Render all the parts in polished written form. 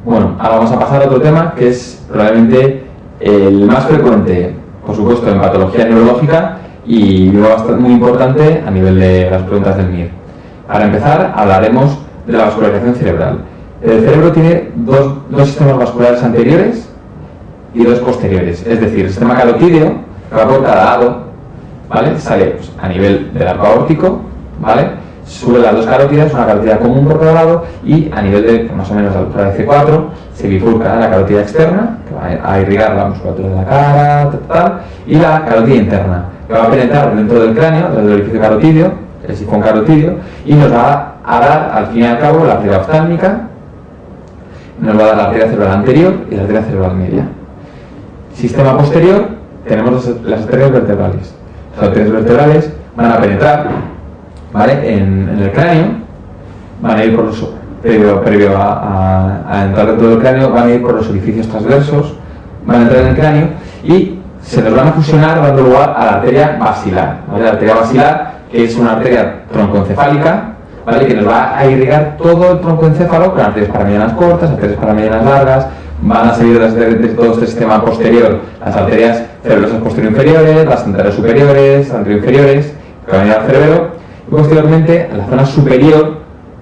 Bueno, ahora vamos a pasar a otro tema que es probablemente el más frecuente, por supuesto, en patología neurológica y muy importante a nivel de las preguntas del MIR. Para empezar, hablaremos de la vascularización cerebral. El cerebro tiene dos sistemas vasculares anteriores y dos posteriores, es decir, el sistema carotídeo, que va por cada lado, ¿vale? Sale pues, a nivel del arco aórtico, ¿vale? Sube las dos carótidas, una carótida común por cada lado, y a nivel de más o menos la altura de C4 se bifurca la carótida externa, que va a irrigar la musculatura de la cara, y la carótida interna, que va a penetrar dentro del cráneo, del orificio carotídeo, el sifón carotídeo, y nos va a dar, al fin y al cabo, la arteria oftálmica, nos va a dar la arteria cerebral anterior y la arteria cerebral media. Sistema posterior, tenemos las arterias vertebrales. Las arterias vertebrales van a penetrar, ¿vale? En el cráneo, van a ir por los, previo a entrar dentro del cráneo, van a ir por los orificios transversos, van a entrar en el cráneo y se nos van a fusionar dando lugar a la arteria basilar, ¿vale? La arteria basilar, que es una arteria troncoencefálica, ¿vale? Que nos va a irrigar todo el troncoencéfalo con arterias paramedianas cortas, arterias paramedianas largas. Van a salir de todo este sistema posterior las arterias cerebrosas posterior-inferiores, las anteriores superiores, anterior-inferiores, que van a ir al cerebro. Y posteriormente, en la zona superior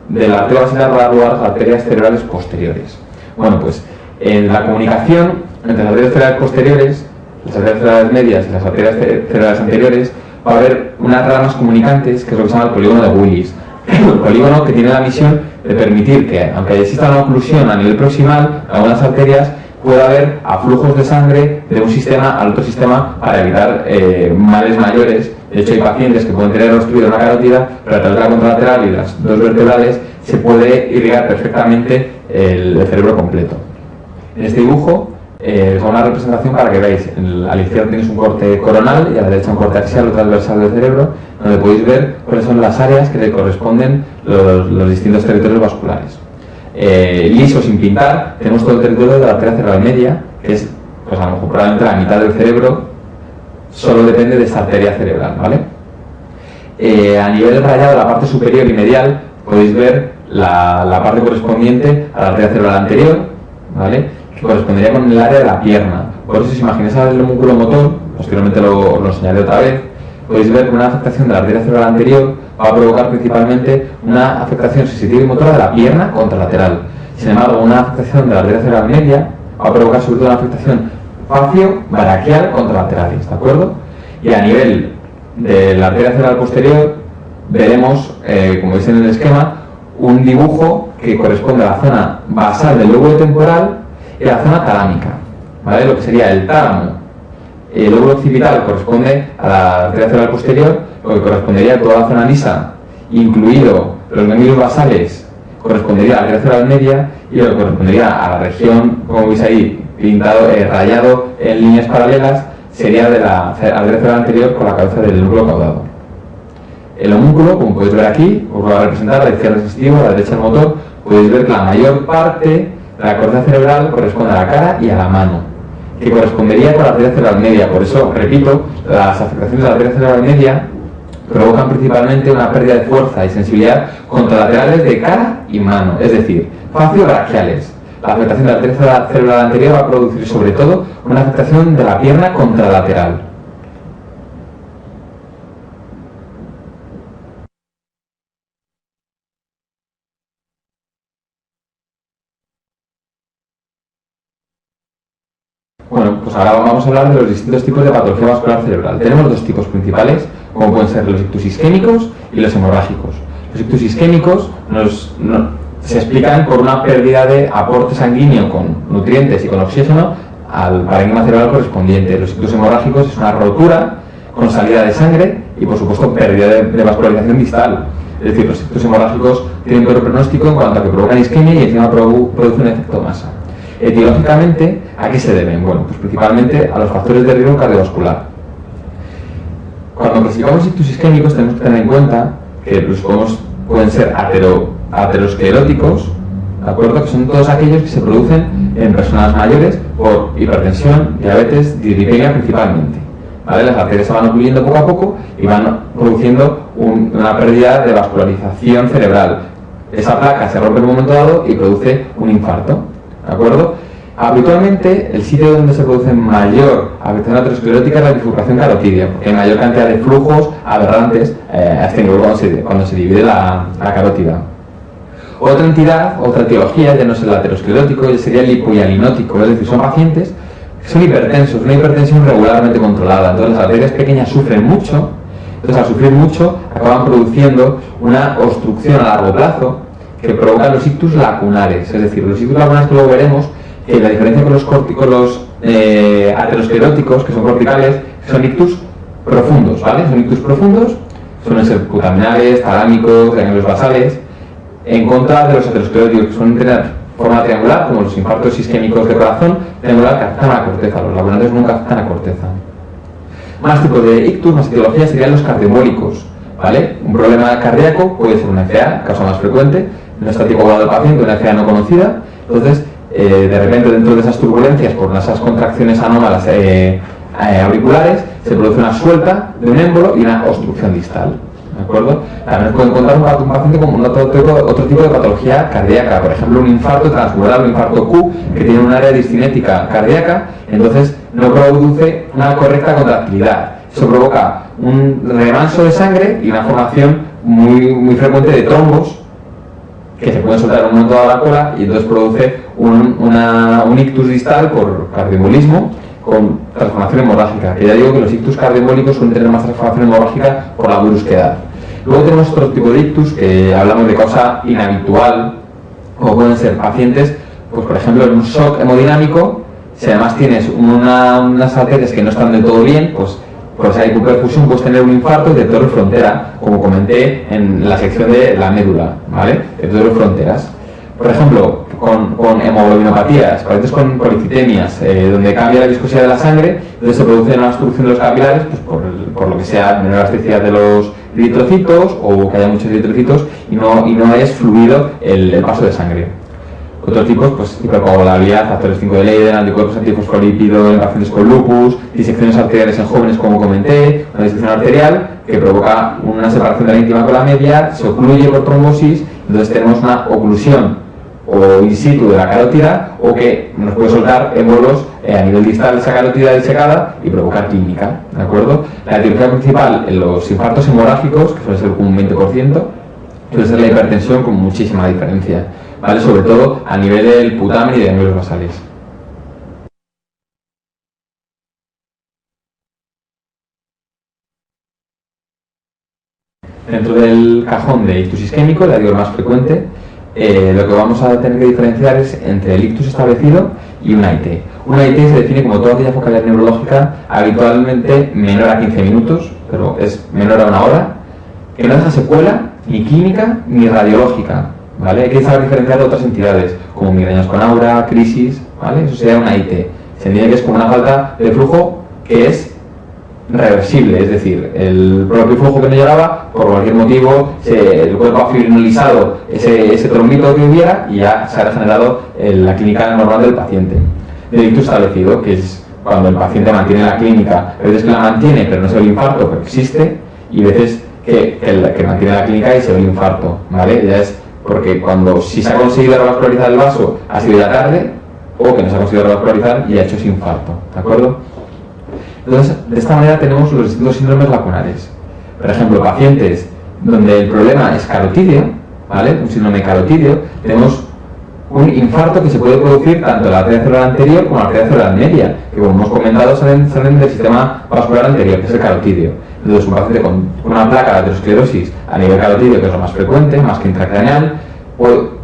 de la arteria basilar va a dar lugar a las arterias cerebrales posteriores. Bueno, pues en la comunicación entre las arterias cerebrales posteriores, las arterias cerebrales medias y las arterias cerebrales anteriores va a haber unas ramas comunicantes, que es lo que se llama el polígono de Willis. El polígono que tiene la misión de permitir que, aunque exista una oclusión a nivel proximal, en algunas arterias pueda haber aflujos de sangre de un sistema al otro sistema para evitar males mayores. De hecho, hay pacientes que pueden tener obstruida una carótida, pero a través de la contralateral y las dos vertebrales se puede irrigar perfectamente el cerebro completo. En este dibujo es una representación para que veáis. A la izquierda tenéis un corte coronal y a la derecha un corte axial o transversal del cerebro, donde podéis ver cuáles son las áreas que le corresponden los distintos territorios vasculares. Liso, sin pintar, tenemos todo el territorio de la arteria cerebral media, que es, pues a lo mejor probablemente la mitad del cerebro, solo depende de esta arteria cerebral, ¿vale? A nivel rayado de la parte superior y medial, podéis ver la parte correspondiente a la arteria cerebral anterior, ¿vale? Que correspondería con el área de la pierna. Por eso, si imagináis el homúnculo motor, posteriormente lo enseñaré otra vez, podéis ver que una afectación de la arteria cerebral anterior va a provocar principalmente una afectación sensitiva y motora de la pierna contralateral. Sin embargo, una afectación de la arteria cerebral media va a provocar sobre todo una afectación facio-braquial contralaterales, ¿de acuerdo? Y a nivel de la arteria cerebral posterior veremos, como veis en el esquema, un dibujo que corresponde a la zona basal del lóbulo temporal y a la zona talámica, ¿vale? Lo que sería el tálamo. El lóbulo occipital corresponde a la arteria cerebral posterior, lo que correspondería a toda la zona lisa, incluido los ganglios basales, correspondería a la arteria cerebral media, y lo que correspondería a la región, como veis ahí, pintado, rayado en líneas paralelas, sería de la arteria cerebral anterior con la cabeza del núcleo caudado. El homúnculo, como podéis ver aquí, os va a representar a la izquierda el sensitivo, a la derecha el motor. Podéis ver que la mayor parte de la corteza cerebral corresponde a la cara y a la mano, que correspondería con la arteria cerebral media. Por eso, repito, las afectaciones de la arteria cerebral media provocan principalmente una pérdida de fuerza y sensibilidad contralaterales de cara y mano, es decir, facio-braquiales. La afectación de la arteria cerebral anterior va a producir sobre todo una afectación de la pierna contralateral. Bueno, pues ahora vamos a hablar de los distintos tipos de patología vascular cerebral. Tenemos dos tipos principales, como pueden ser los ictus isquémicos y los hemorrágicos. Los ictus isquémicos se explican por una pérdida de aporte sanguíneo con nutrientes y con oxígeno al parénquima cerebral correspondiente. Los ictus hemorrágicos es una rotura con salida de sangre y, por supuesto, pérdida de vascularización distal. Es decir, los ictus hemorrágicos tienen peor pronóstico en cuanto a que provocan isquemia y encima producen un efecto masa. Etiológicamente, ¿a qué se deben? Bueno, pues principalmente a los factores de riesgo cardiovascular. Cuando clasificamos ictus isquémicos tenemos que tener en cuenta que los pueden ser ateroscleróticos, ¿de acuerdo? Que son todos aquellos que se producen en personas mayores por hipertensión, diabetes, dislipidemia principalmente, ¿vale? Las arterias se van ocluyendo poco a poco y van produciendo una pérdida de vascularización cerebral. Esa placa se rompe en un momento dado y produce un infarto. ¿de acuerdo? Habitualmente, el sitio donde se produce mayor afectación aterosclerótica es la bifurcación carotidia, porque hay mayor cantidad de flujos aberrantes a este nivel cuando se divide la carótida. Otra entidad, otra etiología, ya no es el aterosclerótico, ya sería el hipohialinótico, es decir, son pacientes que son hipertensos, una hipertensión regularmente controlada, entonces las arterias pequeñas sufren mucho, entonces al sufrir mucho acaban produciendo una obstrucción a largo plazo que provoca los ictus lacunares, es decir, los ictus lacunares que luego veremos, la diferencia con los ateroscleróticos, que son corticales, son ictus profundos, ¿vale? Son ictus profundos, suelen ser putaminales, talámicos, ganglios basales, en contra de los ateroscleróticos, que suelen tener forma triangular, como los infartos isquémicos de corazón, triangular que afectan a la corteza, los lacunares nunca afectan a la corteza. Más tipos de ictus, más etiologías serían los cardioembólicos, ¿vale? Un problema cardíaco puede ser una FA, causa más frecuente, no está tipogrado del paciente, una FA no conocida, entonces de repente dentro de esas turbulencias por esas contracciones anómalas auriculares se produce una suelta de un émbolo y una obstrucción distal, ¿de acuerdo? También puede encontrar un paciente con otro tipo de patología cardíaca, por ejemplo un infarto transmural, un infarto Q que tiene un área discinética cardíaca, entonces no produce una correcta contractilidad. Eso provoca un remanso de sangre y una formación muy frecuente de trombos que se pueden soltar en un momento dado a la cola y entonces produce un ictus distal por cardioembolismo con transformación hemorrágica, que ya digo que los ictus cardioembólicos suelen tener más transformación hemorrágica por la brusquedad. Luego tenemos otro tipo de ictus que hablamos de causa inhabitual, como pueden ser pacientes, pues por ejemplo en un shock hemodinámico, si además tienes unas arterias que no están del todo bien, pues por esa hipoperfusión puedes tener un infarto de torre frontera, como comenté en la sección de la médula, ¿vale? De torre fronteras. Por ejemplo, con hemoglobinopatías, pacientes con policitemias, donde cambia la viscosidad de la sangre, entonces se produce una obstrucción de los capilares, pues por lo que sea, menor elasticidad de los eritrocitos o que haya muchos eritrocitos y no es fluido el paso de sangre. Otros tipos, pues hipercoagulabilidad, factores 5 de Leiden, anticuerpos antifosfolípidos en pacientes con lupus, disecciones arteriales en jóvenes como comenté, una disección arterial que provoca una separación de la íntima con la media, se ocluye por trombosis, entonces tenemos una oclusión o in situ de la carótida o que nos puede soltar émbolos a nivel distal de esa carótida disecada y provocar clínica, ¿de acuerdo? La etiología principal en los infartos hemorrágicos, que suele ser como un 20%, suele ser la hipertensión con muchísima diferencia, ¿vale? Sobre todo a nivel del putamen y de ganglios basales. Dentro del cajón de ictus isquémico, la digo más frecuente, lo que vamos a tener que diferenciar es entre el ictus establecido y una IT. Una IT se define como toda aquella focalidad neurológica habitualmente menor a 15 minutos, pero es menor a una hora, que no deja secuela ni clínica ni radiológica, ¿vale? Hay que saber diferenciar de otras entidades, como migrañas con aura, crisis, ¿vale? Eso sería una IT. Se entiende que es como una falta de flujo que es reversible, es decir, el propio flujo que no llegaba, por cualquier motivo, el cuerpo ha fibrinolizado ese trombito que hubiera y ya se ha regenerado la clínica normal del paciente. El ictus establecido, que es cuando el paciente mantiene la clínica, a veces que la mantiene pero no se ve el infarto, pero existe, y veces que mantiene la clínica y se ve el infarto, ¿vale? Ya es porque si se ha conseguido revascularizar el vaso ha sido ya tarde, o que no se ha conseguido revascularizar y ha hecho ese infarto, ¿de acuerdo? Entonces, de esta manera tenemos los distintos síndromes lacunares. Por ejemplo, pacientes donde el problema es carotidio, ¿vale? Un síndrome carotidio, tenemos un infarto que se puede producir tanto en la arteria cerebral anterior como en la arteria cerebral media, que como hemos comentado salen del sistema vascular anterior, que es el carotidio. Entonces, un paciente con una placa de aterosclerosis a nivel carotidio, que es lo más frecuente, más que intracraneal,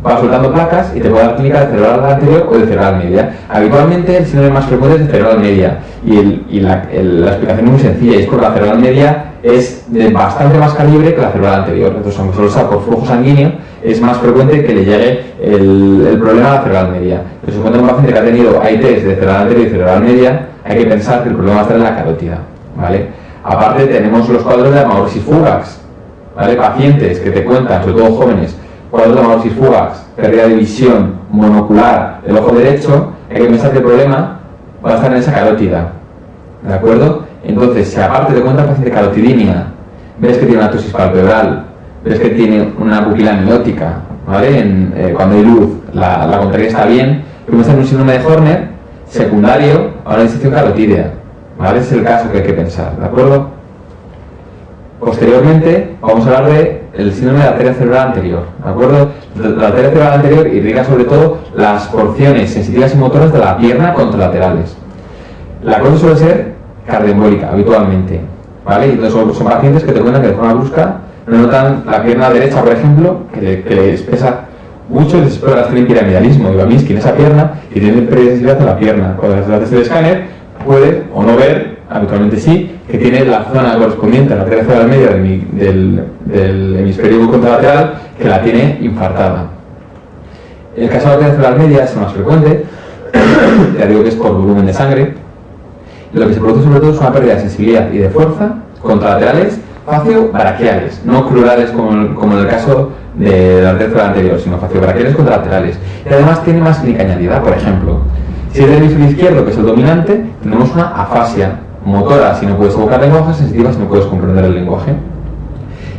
va soltando placas y te puede dar clínica de cerebral anterior o de cerebral media. Habitualmente el síndrome más frecuente es de cerebral media y la explicación es muy sencilla, es porque la cerebral media es de bastante más calibre que la cerebral anterior. Entonces, aunque solo sea por flujo sanguíneo, es más frecuente que le llegue el problema a la cerebral media. Pero si encuentra un paciente que ha tenido AITs de cerebral anterior y cerebral media, hay que pensar que el problema va a estar en la carótida, ¿vale? Aparte tenemos los cuadros de amaurosis fugax, ¿vale? Pacientes que te cuentan, sobre todo jóvenes, cuadros de amaurosis fugax, pérdida de visión monocular del ojo derecho, hay que pensar que el problema va a estar en esa carótida, ¿de acuerdo? Entonces, si aparte te cuenta el paciente carotidinia, ves que tiene una ptosis palpebral, ves que tiene una pupila amiótica, ¿vale? Cuando hay luz, la contraria está bien, Podemos tener un síndrome de Horner secundario a una disección carotídea, ¿vale? Ese es el caso que hay que pensar, ¿de acuerdo? Posteriormente vamos a hablar del síndrome de la arteria cerebral anterior, ¿de acuerdo? La arteria cerebral anterior irriga sobre todo las porciones sensitivas y motoras de la pierna contralaterales. La cosa suele ser cardioembólica habitualmente, ¿vale? Y entonces son pacientes que te cuentan que de forma brusca no notan la pierna derecha, por ejemplo, que les pesa mucho, les tienen piramidalismo, Ivaminski en esa pierna y tienen hipersensibilidad en la pierna. Cuando se hace el escáner puede o no ver, habitualmente sí, que tiene la zona correspondiente a la arteria cerebral media del hemisferio contralateral que la tiene infartada. El caso de la arteria cerebral media es el más frecuente, ya digo que es por volumen de sangre. Lo que se produce sobre todo es una pérdida de sensibilidad y de fuerza contralaterales facio-braquiales, no crurales como en el caso de la arteria cerebral anterior, sino facio-braquiales contralaterales. Y además tiene más clínica añadida, por ejemplo, si es del hemisferio izquierdo, que es el dominante, tenemos una afasia motora si no puedes evocar lenguaje, sensitiva si no puedes comprender el lenguaje.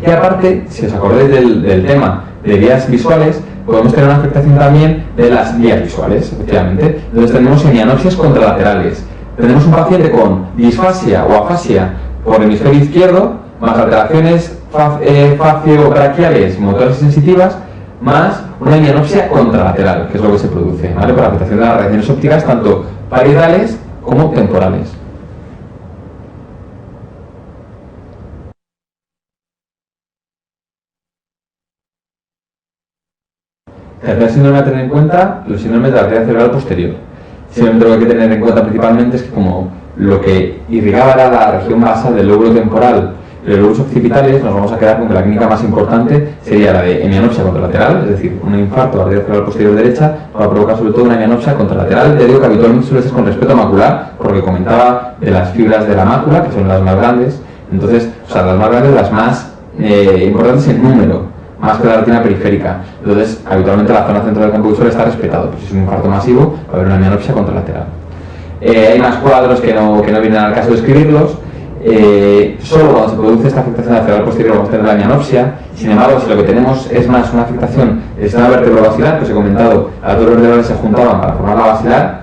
Y aparte, si os acordáis del tema de vías visuales, podemos tener una afectación también de las vías visuales, efectivamente. Entonces tenemos hemianopsias contralaterales. Tenemos un paciente con disfasia o afasia por hemisferio izquierdo, más alteraciones facio-braquiales, motoras y sensitivas, más una hemianopsia contralateral, que es lo que se produce, ¿vale? Por la afectación de las radiaciones ópticas, tanto parietales como temporales. Tercer síndrome a tener en cuenta, los síndromes de la arteria cerebral posterior. Siempre lo que hay que tener en cuenta principalmente es que como lo que irrigaba era la región basal del lóbulo temporal y los lóbulos occipitales, nos vamos a quedar con que la clínica más importante sería la de hemianopsia contralateral, es decir, un infarto de la arteria cerebral posterior derecha va a provocar sobre todo una hemianopsia contralateral. Ya digo que habitualmente suele ser con respeto macular, porque comentaba de las fibras de la mácula, que son las más grandes, entonces, o sea, las más grandes, las más importantes en número, más que la retina periférica. Entonces, habitualmente la zona central del campo visual está respetado, pues si es un infarto masivo, va a haber una hemianopsia contralateral. Hay más cuadros que no vienen al caso de escribirlos. Solo cuando se produce esta afectación de la cerebral posterior vamos a tener la hemianopsia. Sin embargo, si lo que tenemos es más una afectación del sistema vertebrovascular, que os he comentado, las dos vertebrales se juntaban para formar la basilar,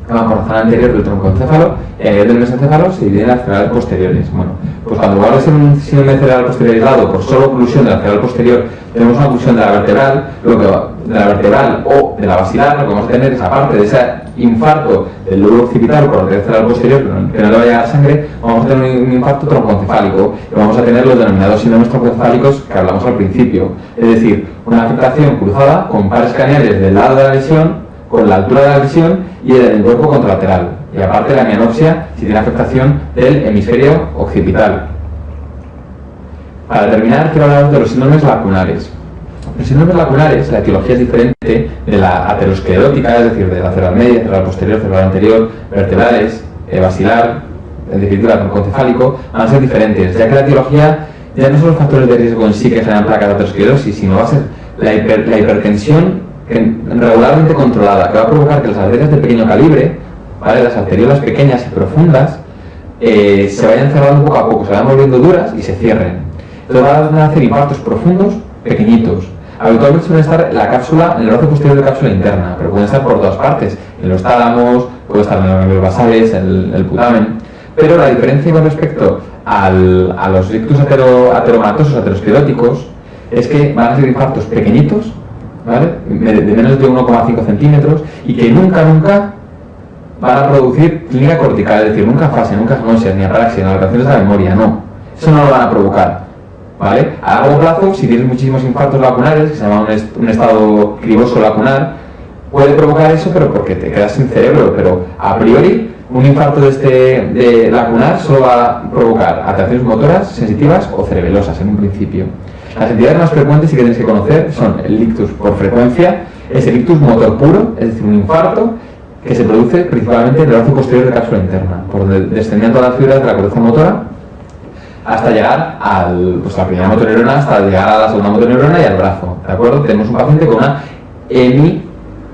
van por la zona anterior del troncoencéfalo, y a nivel del mesencéfalo se dividen las cerebrales posteriores. Bueno, pues cuando igual es un síndrome cerebral posterior aislado por solo oclusión de la cerebral posterior, tenemos una oclusión de la vertebral, de la vertebral o de la basilar, lo que vamos a tener es, aparte de ese infarto del lóbulo occipital por la arteria cerebral posterior, que no le vaya a dar sangre, vamos a tener un infarto troncoencefálico y vamos a tener los denominados síndromes troncoencefálicos que hablamos al principio, es decir, una afectación cruzada con pares craneales del lado de la lesión, con la altura de la lesión y del cuerpo contralateral. Y aparte la hemianopsia si tiene afectación del hemisferio occipital. Para terminar, quiero hablaros de los síndromes lacunares. Los síndromes lacunares, la etiología es diferente de la aterosclerótica, es decir, de la cerebral media, cerebral posterior, cerebral anterior, vertebrales, basilar, en definitiva, troncoencefálico, van a ser diferentes, ya que la etiología ya no son los factores de riesgo en sí que generan placas de aterosclerosis, sino va a ser la hipertensión regularmente controlada, que va a provocar que las arterias de pequeño calibre, ¿vale? Las arteriolas pequeñas y profundas, se vayan cerrando poco a poco, se vayan volviendo duras y se cierren. Entonces van a hacer infartos profundos, pequeñitos. Habitualmente suele estar la cápsula, en el brazo posterior de la cápsula interna, pero pueden estar por todas partes, en los tálamos, puede estar en los basales, en el putamen. Pero la diferencia con respecto a los ictus ateromatosos, ateroscleróticos, es que van a ser infartos pequeñitos, ¿vale? De menos de 1,5 centímetros y que nunca van a producir clínica cortical, es decir, nunca afasia, nunca agnosia, ni apraxia, ni alteraciones de la memoria, no. Eso no lo van a provocar, ¿vale? A largo plazo, si tienes muchísimos infartos lacunares, que se llama un estado criboso lacunar, puede provocar eso, pero porque te quedas sin cerebro, pero a priori, un infarto de lacunar solo va a provocar alteraciones motoras, sensitivas o cerebelosas en un principio. Las entidades más frecuentes y que tienes que conocer son el ictus por frecuencia, es el ictus motor puro, es decir, un infarto que se produce principalmente en el brazo posterior de cápsula interna, por donde descendían todas las fibras de la corteza motora hasta llegar a la primera motoneurona, hasta llegar a la segunda motoneurona y al brazo, ¿de acuerdo? Tenemos un paciente con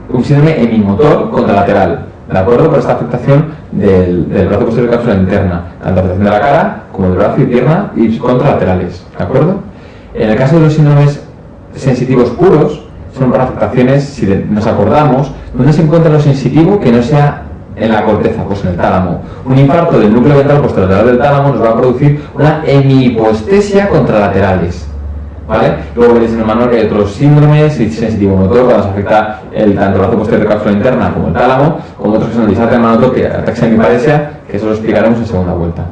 un síndrome hemimotor contralateral, ¿de acuerdo? Por esta afectación del brazo posterior de cápsula interna, tanto afectación de la cara como del brazo y pierna y contralaterales, ¿de acuerdo? En el caso de los síndromes sensitivos puros, son afectaciones, si nos acordamos, ¿Dónde se encuentra lo sensitivo que no sea en la corteza? Pues en el tálamo. Un infarto del núcleo ventral posterolateral del tálamo nos va a producir una hemihipoestesia contralaterales. ¿Vale? Luego veréis en el manual que hay otros síndromes, sensitivo motor, cuando se afecta tanto el brazo posterior de cápsula interna como el tálamo, como otros que son el disartria hermanotópica, ataxia hemiparesia, que eso lo explicaremos en segunda vuelta.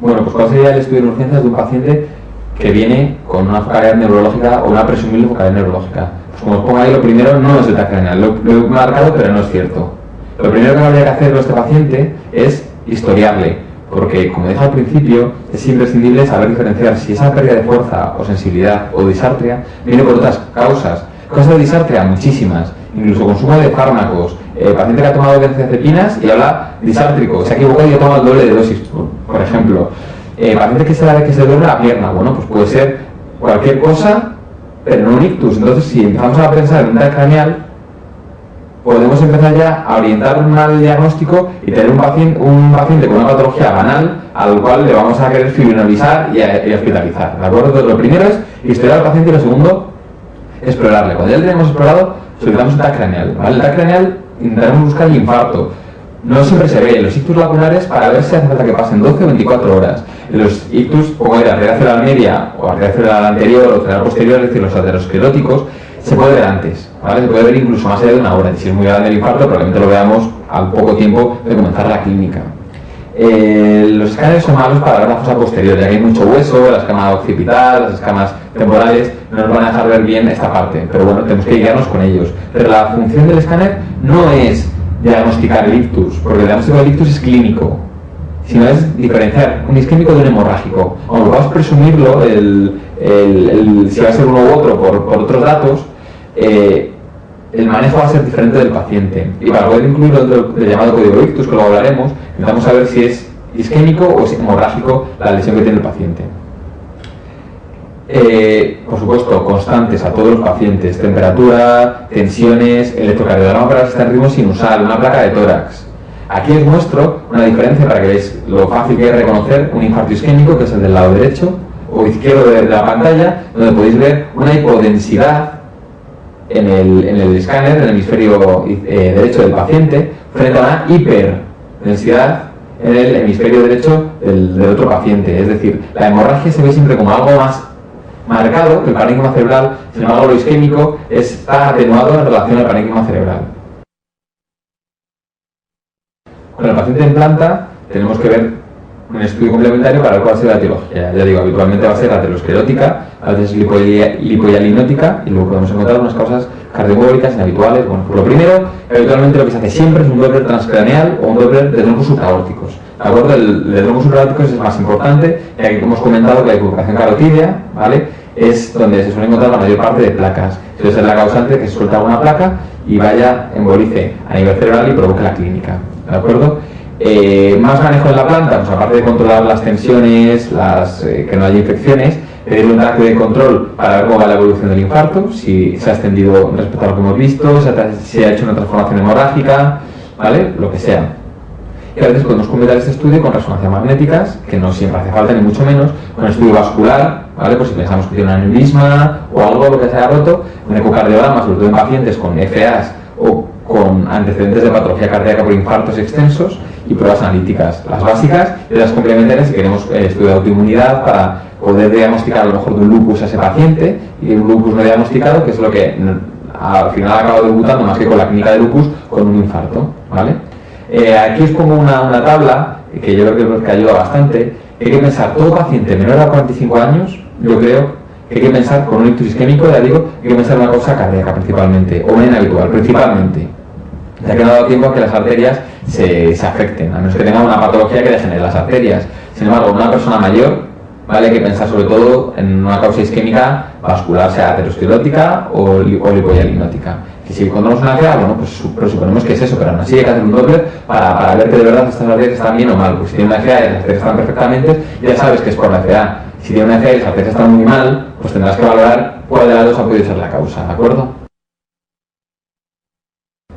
Bueno, pues ¿cuál sería el estudio de urgencias de un paciente que viene con una focalidad neurológica o una presumible focalidad neurológica? Pues como os pongo ahí, lo primero no es el TAC craneal, lo he marcado pero no es cierto. Lo primero que habría que hacer con este paciente es historiarle, porque, como dije al principio, es imprescindible saber diferenciar si esa pérdida de fuerza o sensibilidad o disartria viene por otras causas. Causas de disartria, muchísimas, incluso consumo de fármacos. Paciente que ha tomado benzodiazepinas y habla disártrico, se ha equivocado y ha tomado el doble de dosis, por ejemplo. Paciente que se duele la pierna, bueno, pues puede ser cualquier cosa, pero no un ictus. Entonces, si empezamos a pensar en un TAC craneal, podemos empezar ya a orientar un mal diagnóstico y tener un paciente con una patología banal al cual le vamos a querer fibrinolizar y hospitalizar, ¿de acuerdo? Entonces, lo primero es historiar al paciente y lo segundo, explorarle. Cuando ya le tenemos explorado, solicitamos un TAC craneal, ¿vale? El TAC craneal intentaremos buscar el infarto. No siempre se ve los ictus lacunares para ver si hace falta que pasen 12 o 24 horas. Los ictus, como era arteria cerebral media o arteria cerebral anterior o cerebral posterior, es decir, los ateroscleróticos, se puede ver antes, ¿vale? Se puede ver incluso más allá de una hora. Y si es muy grande el infarto, probablemente lo veamos al poco tiempo de comenzar la clínica. Los escáneres son malos para ver la fosa posterior, ya que hay mucho hueso, la escama occipital, las escamas temporales, no nos van a dejar ver bien esta parte, pero bueno, tenemos que guiarnos con ellos. Pero la función del escáner no es diagnosticar el ictus, porque el diagnóstico del ictus es clínico, sino es diferenciar un isquémico de un hemorrágico. Aunque vamos a presumirlo, si va a ser uno u otro por otros datos, el manejo va a ser diferente del paciente. Y para poder incluirlo dentro del llamado código ictus, que luego hablaremos, intentamos saber si es isquémico o es hemorrágico la lesión que tiene el paciente. Por supuesto, constantes a todos los pacientes: temperatura, tensiones, electrocardiograma para ver si está en ritmo sinusal, una placa de tórax. Aquí os muestro una diferencia para que veáis lo fácil que es reconocer un infarto isquémico, que es el del lado derecho o izquierdo de la pantalla, donde podéis ver una hipodensidad en el escáner, en el hemisferio derecho del paciente, frente a una hiperdensidad en el hemisferio derecho del otro paciente. Es decir, la hemorragia se ve siempre como algo más marcado que el parénquima cerebral, sin embargo lo isquémico está atenuado en relación al parénquima cerebral. Con el paciente en planta tenemos que ver un estudio complementario para ver cuál es la etiología. Ya digo, habitualmente va a ser aterosclerótica, a veces lipohialinótica, y luego podemos encontrar unas causas cardioembólicas inhabituales. Bueno, pues lo primero, habitualmente lo que se hace siempre es un Doppler transcraneal o un Doppler de troncos supraórticos. ¿De acuerdo? El de troncos supraórticos es más importante, ya que hemos comentado que la bifurcación carotídea, ¿vale?, es donde se suele encontrar la mayor parte de placas. Entonces es la causante que se suelta una placa y vaya, embolice a nivel cerebral y provoque la clínica. ¿De acuerdo? Más manejo en la planta, pues aparte de controlar las tensiones, que no haya infecciones, pedir un TAC de control para ver cómo va la evolución del infarto, si se ha extendido respecto a lo que hemos visto, si ha hecho una transformación hemorrágica, ¿vale? Lo que sea. Y a veces podemos completar este estudio con resonancias magnéticas, que no siempre hace falta ni mucho menos, con estudio vascular, ¿vale? Pues si pensamos que tiene un aneurisma o algo lo que se haya roto, un ecocardiograma, sobre todo en pacientes con FAs o con antecedentes de patología cardíaca por infartos extensos, y pruebas analíticas, las básicas y las complementarias si queremos estudio de autoinmunidad para poder diagnosticar a lo mejor de un lupus a ese paciente, y un lupus no diagnosticado, que es lo que al final acaba debutando más que con la clínica de lupus, con un infarto, ¿vale? Aquí os pongo una tabla que yo creo que ayuda bastante. Hay que pensar, todo paciente menor a 45 años, yo creo que hay que pensar con un ictus isquémico, ya digo, hay que pensar en una causa cardíaca principalmente, o bien habitual, principalmente, ya que no ha dado tiempo a que las arterias se afecten, a menos que tenga una patología que degenere las arterias. Sin embargo, en una persona mayor, ¿vale?, hay que pensar sobre todo en una causa isquémica vascular, sea aterosclerótica o lipohialinótica. Que si encontramos una FA, bueno, pues suponemos que es eso, pero aún así hay que hacer un Doppler para ver que de verdad estas arterias están bien o mal. Pues si tiene una FA y las arterias están perfectamente, ya sabes que es por la FA. Si tiene una FA y las arterias están muy mal, pues tendrás que valorar cuál de las dos ha podido ser la causa, ¿de acuerdo?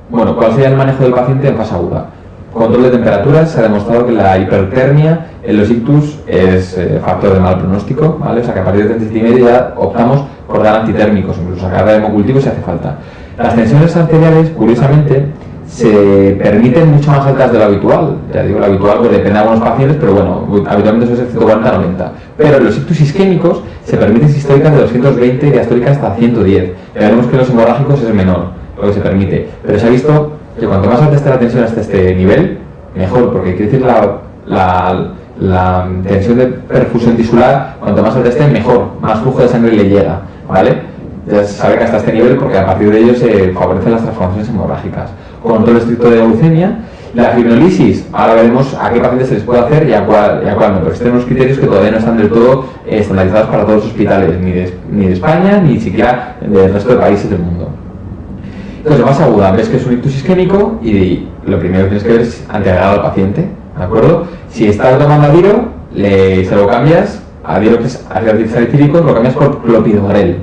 Bueno, ¿cuál sería el manejo del paciente en fase aguda? Control de temperaturas. Se ha demostrado que la hipertermia en los ictus es factor de mal pronóstico, ¿vale? O sea que a partir de 37,5 ya optamos por dar antitérmicos, incluso sacar hemocultivo si hace falta. Las tensiones arteriales, curiosamente, se permiten mucho más altas de lo habitual. Ya digo, lo habitual pues depende de algunos pacientes, pero bueno, habitualmente eso es 140-90. Pero los ictus isquémicos se permiten sistólicas de 220 y diastóricas hasta 110. Veremos que en los hemorrágicos es menor lo que se permite. Pero se ha visto que cuanto más alta esté la tensión hasta este nivel, mejor, porque quiere decir la tensión de perfusión tisular, cuanto más alta esté, mejor, más flujo de sangre le llega, ¿vale? Ya se sabe que hasta este nivel, porque a partir de ello se favorecen las transformaciones hemorrágicas. Control estricto de leucemia. La fibrinolisis, ahora veremos a qué pacientes se les puede hacer y a cuál no, pero existen unos criterios que todavía no están del todo estandarizados para todos los hospitales, ni de España, ni siquiera del resto de países del mundo. Entonces, más aguda, ves que es un ictus isquémico y lo primero que tienes que ver es antiagregado al paciente, ¿de acuerdo? Si estás tomando adiro, se lo cambias, adiro que es ácido salicílico, lo cambias por clopidogrel.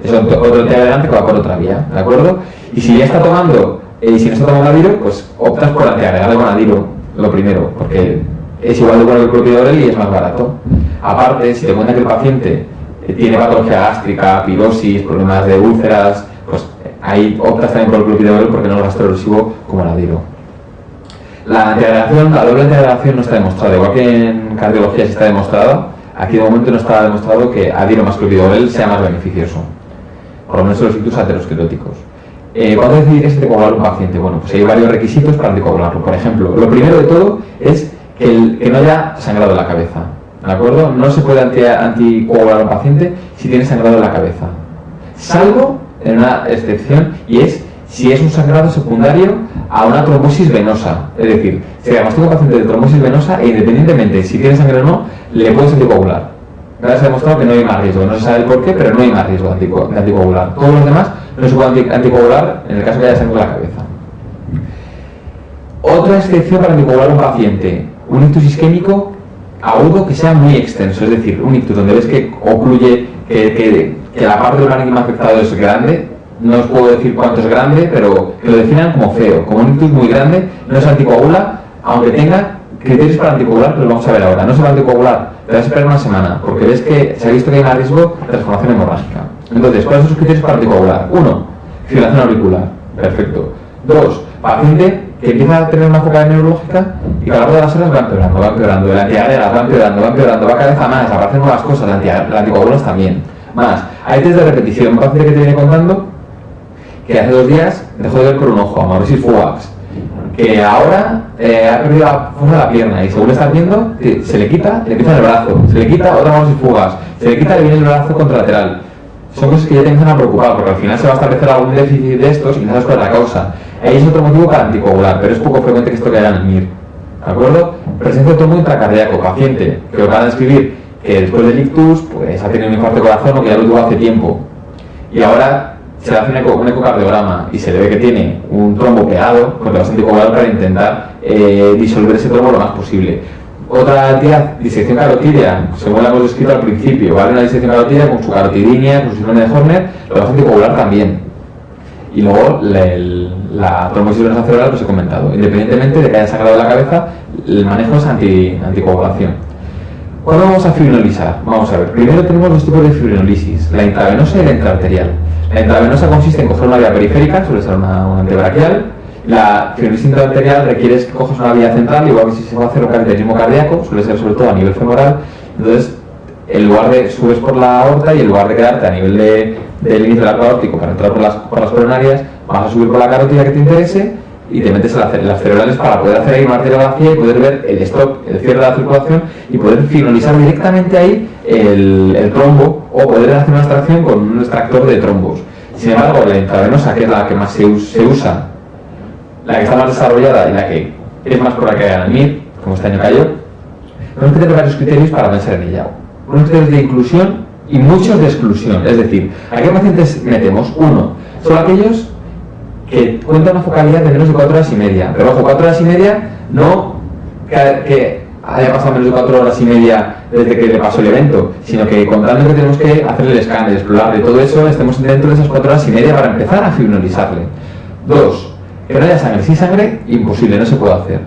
Es otro antiagregante que va por otra vía, ¿de acuerdo? Y si ya está tomando, y si no está tomando adiro, pues optas por antiagregado con adiro, lo primero, porque es igual de bueno que el clopidogrel y es más barato. Aparte, si te cuenta que el paciente tiene patología gástrica, pirosis, problemas de úlceras, pues ahí optas también por el clopidogrel porque no es gastroerosivo como el adiro. La antiagregación, la doble antiagregación no está demostrada, igual que en cardiología sí está demostrado, aquí de momento no está demostrado que adiro más clopidogrel sea más beneficioso, por lo menos en los ictus ateroscleróticos. ¿Cuándo decidir que se anticoagular un paciente? Bueno, pues hay varios requisitos para anticoagularlo. Por ejemplo, lo primero de todo es que no haya sangrado en la cabeza, ¿de acuerdo? No se puede anticoagular a un paciente si tiene sangrado en la cabeza, salvo en una excepción, y es si es un sangrado secundario a una trombosis venosa. Es decir, si diagnostica un paciente de trombosis venosa e independientemente si tiene sangre o no, le puedes anticoagular. Ahora se ha demostrado que no hay más riesgo, no se sabe el por qué, pero no hay más riesgo de anticoagular. Todos los demás no se puede anticoagular en el caso que haya sangre en la cabeza. Otra excepción para anticoagular a un paciente, un ictus isquémico agudo que sea muy extenso, es decir, un ictus donde ves que ocluye, que la parte del parénquima afectado es grande, no os puedo decir cuánto es grande, pero que lo definan como feo, como un ictus muy grande, no se anticoagula, aunque tenga criterios para anticoagular, que los vamos a ver ahora. No se va a anticoagular, te vas a esperar una semana, porque ves que se ha visto que hay más riesgo de transformación hemorrágica. Entonces, ¿cuáles son los criterios para anticoagular? 1. Fibrilación auricular. Perfecto. 2. Paciente que empieza a tener una focal neurológica y que a lo largo de las horas va empeorando. El antiagregas va empeorando, va cada vez a más, aparecen nuevas cosas, la anticoagulas también. Más, hay test de repetición. Un paciente que te viene contando que hace 2 días dejó de ver por un ojo, amaurosis fugax, que ahora ha perdido la fuerza de la pierna y según le estás viendo, se le quita, le empieza en el brazo, se le quita otra amaurosis fugax, se le quita, le viene el brazo contralateral. Son cosas que ya te empiezan a preocupar porque al final se va a establecer algún déficit de estos y no sabes cuál es la causa. Ahí es otro motivo para anticoagular, pero es poco frecuente que esto caiga en el MIR. ¿De acuerdo? Presencia de trombo intracardíaco, paciente que os van a describir que después del ictus pues, ha tenido un infarto de corazón o que ya lo tuvo hace tiempo y ahora se le hace un ecocardiograma y se le ve que tiene un trombo pegado, pues le vas a anticoagular para intentar disolver ese trombo lo más posible. Otra entidad, disección carotídea, según la hemos descrito al principio, ¿vale? Una disección carotídea con su carotidinea, con su síndrome de Horner, lo vas a anticoagular también. Y luego la trombosis venosa cerebral, pues he comentado. Independientemente de que haya sangrado de la cabeza, el manejo es anticoagulación. ¿Cuándo vamos a fibrinolizar? Vamos a ver. Primero tenemos 2 tipos de fibrinolisis, la intravenosa y la intraarterial. La intravenosa consiste en coger una vía periférica, suele ser una antebraquial. La fibrinolisis intraarterial requiere que cojas una vía central, igual que si se va a hacer un cateterismo cardíaco, suele ser sobre todo a nivel femoral. Entonces, en lugar de subes por la aorta y en lugar de quedarte a nivel del inicio del arco aórtico para entrar por las coronarias, vas a subir por la carótida que te interese y te metes en las cerebrales para poder hacer ahí una arteriografía y poder ver el stop, el cierre de la circulación y poder fibrinolizar directamente ahí el trombo o poder hacer una extracción con un extractor de trombos. Sin embargo, la intravenosa, que es la que más se usa, la que está más desarrollada y la que es más probable que haya en el MIR, como este año cayó, tenemos que tener varios criterios para pensar en ella. Unos criterios de inclusión y muchos de exclusión. Es decir, ¿a qué pacientes metemos? 1. Son aquellos que cuentan una focalidad de menos de 4 horas y media. Pero ojo, 4 horas y media no que haya pasado menos de 4 horas y media desde que le pasó el evento, sino que contando que tenemos que hacerle el escáner, explorarle y todo eso, estemos dentro de esas 4 horas y media para empezar a fibrinolizarle. 2. Que no haya sangre. Sin sangre, imposible, no se puede hacer.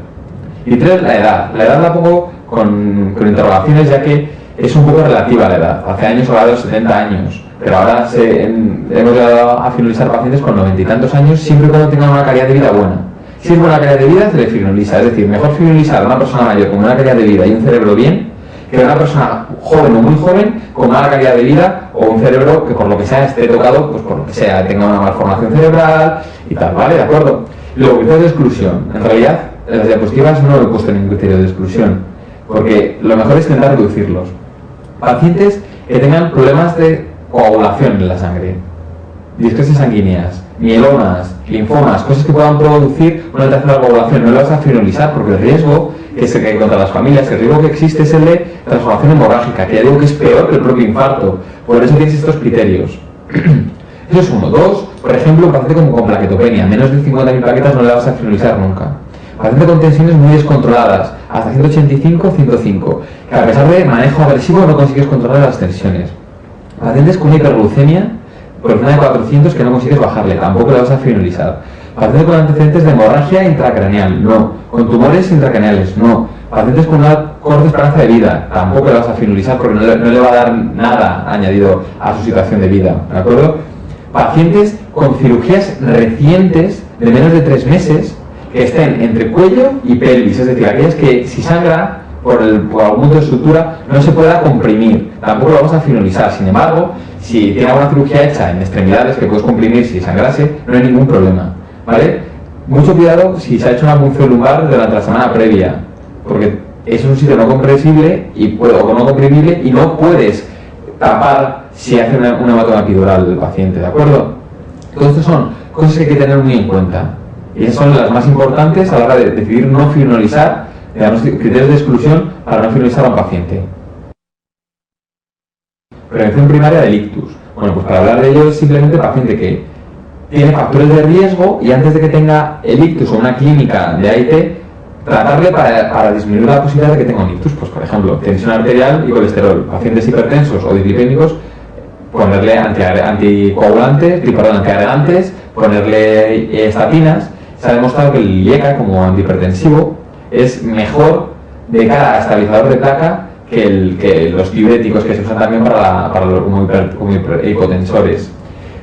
Y 3. La edad. La edad la pongo con interrogaciones, ya que es un poco relativa a la edad. Hace años hablaba de los 70 años, pero ahora hemos llegado a finolizar pacientes con 90 y tantos años, siempre y cuando tengan una calidad de vida buena. Si es buena calidad de vida, se le finoliza. Es decir, mejor finolizar a una persona mayor con una calidad de vida y un cerebro bien, que una persona joven o muy joven con mala calidad de vida o un cerebro que por lo que sea esté tocado, pues por lo que sea, tenga una malformación cerebral y tal, ¿vale? ¿De acuerdo? Luego, criterios de exclusión. En realidad, en las diapositivas no he puesto ningún criterio de exclusión, porque lo mejor es intentar reducirlos. Pacientes que tengan problemas de coagulación en la sangre, discresias sanguíneas, mielomas, linfomas, cosas que puedan producir una alteración de la coagulación, no lo vas a finolizar porque el riesgo que se cae contra las familias, el riesgo que existe es el de transformación hemorrágica, que ya digo que es peor que el propio infarto, por eso tienes estos criterios. Eso es uno. Dos, por ejemplo, un paciente con plaquetopenia, menos de 50.000 plaquetas no le vas a finolizar nunca. Paciente con tensiones muy descontroladas, hasta 185, 105, que a pesar de manejo agresivo no consigues controlar las tensiones. Pacientes con hiperglucemia, por encima de 400 que no consigues bajarle, tampoco le vas a finolizar. Pacientes con antecedentes de hemorragia intracraneal, no. Con tumores intracraneales, no. Pacientes con una corta esperanza de vida, tampoco le vas a finolizar porque no le va a dar nada añadido a su situación de vida, ¿de acuerdo? Pacientes con cirugías recientes de menos de 3 meses que estén entre cuello y pelvis, es decir, aquellas que si sangra por algún punto de estructura no se pueda comprimir, tampoco lo vamos a finolizar. Sin embargo, si tiene alguna cirugía hecha en extremidades que puedes comprimir si sangrase, no hay ningún problema, ¿vale? Mucho cuidado si se ha hecho una punción lumbar durante la semana previa, porque es un sitio no compresible o no comprimible y no puedes tapar si hace un hematoma epidural del paciente, ¿de acuerdo? Todo esto son cosas que hay que tener muy en cuenta y esas son las más importantes a la hora de decidir no finolizar, criterios de exclusión para no finolizar a un paciente. Prevención primaria del ictus. Bueno, pues para hablar de ello es simplemente el paciente que tiene factores de riesgo y antes de que tenga el ictus o una clínica de AIT, tratarle para disminuir la posibilidad de que tenga un ictus. Pues por ejemplo, tensión arterial y colesterol. Pacientes hipertensos o dislipémicos, ponerle anticoagulantes, antiagregantes, ponerle estatinas. Se ha demostrado que el IECA como antihipertensivo es mejor de cara a estabilizador de placa que los diuréticos que se usan también como hipotensores.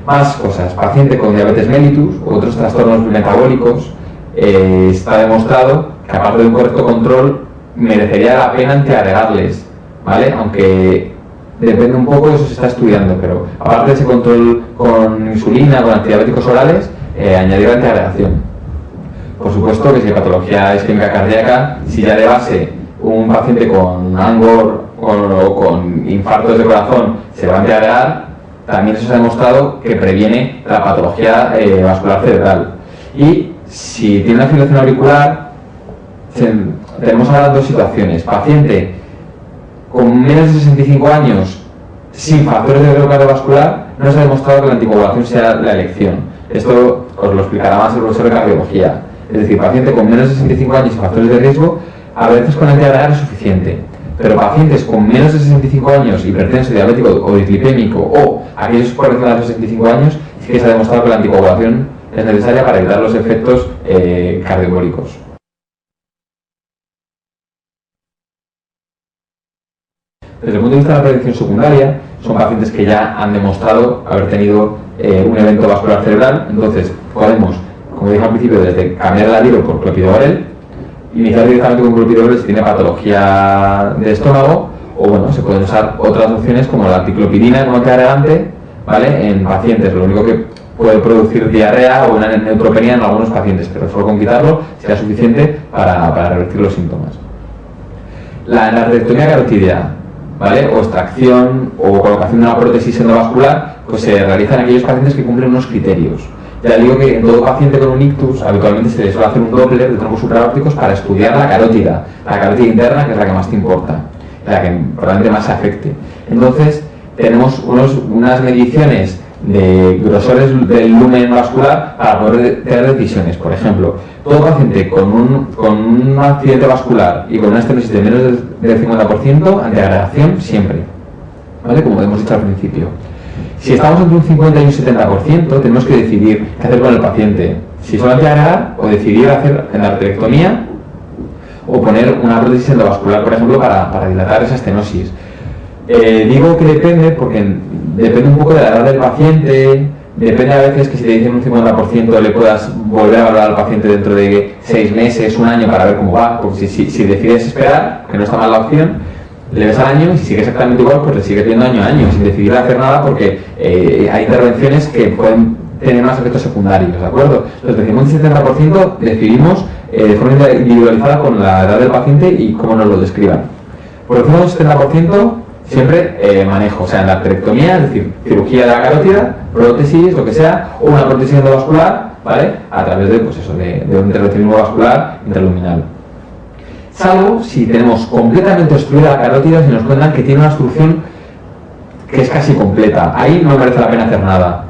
Más cosas. Paciente con diabetes mellitus u otros trastornos metabólicos, está demostrado que aparte de un correcto control merecería la pena antiagregarles, ¿vale? Aunque depende un poco, eso se está estudiando, pero aparte de ese control con insulina, con antidiabéticos orales, añadir antiagregación. Por supuesto que si hay patología isquémica cardíaca, si ya de base un paciente con ANGOR o con infartos de corazón se va a antiagregar, también eso se ha demostrado que previene la patología vascular cerebral. Y si tiene una fibrilación auricular, tenemos ahora dos situaciones. Paciente con menos de 65 años sin factores de riesgo cardiovascular, no se ha demostrado que la anticoagulación sea la elección. Esto os lo explicará más el profesor de cardiología. Es decir, paciente con menos de 65 años y factores de riesgo, a veces con antiagregar es suficiente. Pero pacientes con menos de 65 años, hipertenso, diabético o dislipémico, o aquellos por encima de los 65 años, sí que se ha demostrado que la anticoagulación es necesaria para evitar los efectos cardioembólicos. Desde el punto de vista de la prevención secundaria, son pacientes que ya han demostrado haber tenido un evento vascular cerebral, entonces podemos, como dije al principio, desde cambiar el alilo por clopidogrel, iniciar directamente con clopidogrel si tiene patología de estómago, o bueno, se pueden usar otras opciones como la anticlopidina como antiagregante, ¿vale? En pacientes, lo único que puede producir diarrea o una neutropenia en algunos pacientes, pero solo con quitarlo será suficiente para revertir los síntomas. La endarterectomía carotídea, ¿vale? O extracción o colocación de una prótesis endovascular, pues se realiza en aquellos pacientes que cumplen unos criterios. Ya digo que en todo paciente con un ictus habitualmente se le suele hacer un Doppler de trombos supraópticos para estudiar la carótida interna, que es la que más te importa, la que probablemente más se afecte. Entonces tenemos unas mediciones de grosores del lumen vascular para poder tener decisiones. Por ejemplo, todo paciente con un accidente vascular y con una estenosis de menos del 50%, antiagregación siempre, ¿vale? Como hemos dicho al principio. Si estamos entre un 50 y un 70%, tenemos que decidir qué hacer con el paciente. Si solo antiagregar o decidir hacer endarterectomía o poner una prótesis endovascular, por ejemplo, para dilatar esa estenosis. Digo que depende porque depende un poco de la edad del paciente, depende a veces que si te dicen un 50% le puedas volver a valorar al paciente dentro de 6 meses, un año para ver cómo va, porque si decides esperar, que no está mal la opción, le ves al año y si sigue exactamente igual, pues le sigues viendo año a año, sin decidir hacer nada porque hay intervenciones que pueden tener más efectos secundarios, ¿de acuerdo? Entonces, decimos un 70% decidimos de forma individualizada con la edad del paciente y cómo nos lo describan. Por encima del 70% siempre manejo, o sea, en la arterectomía, es decir, cirugía de la carótida, prótesis, lo que sea, o una prótesis endovascular, ¿vale? A través de, pues eso, de un intervencionismo vascular intraluminal. Salvo si tenemos completamente obstruida la carótida, si nos cuentan que tiene una obstrucción que es casi completa. Ahí no merece la pena hacer nada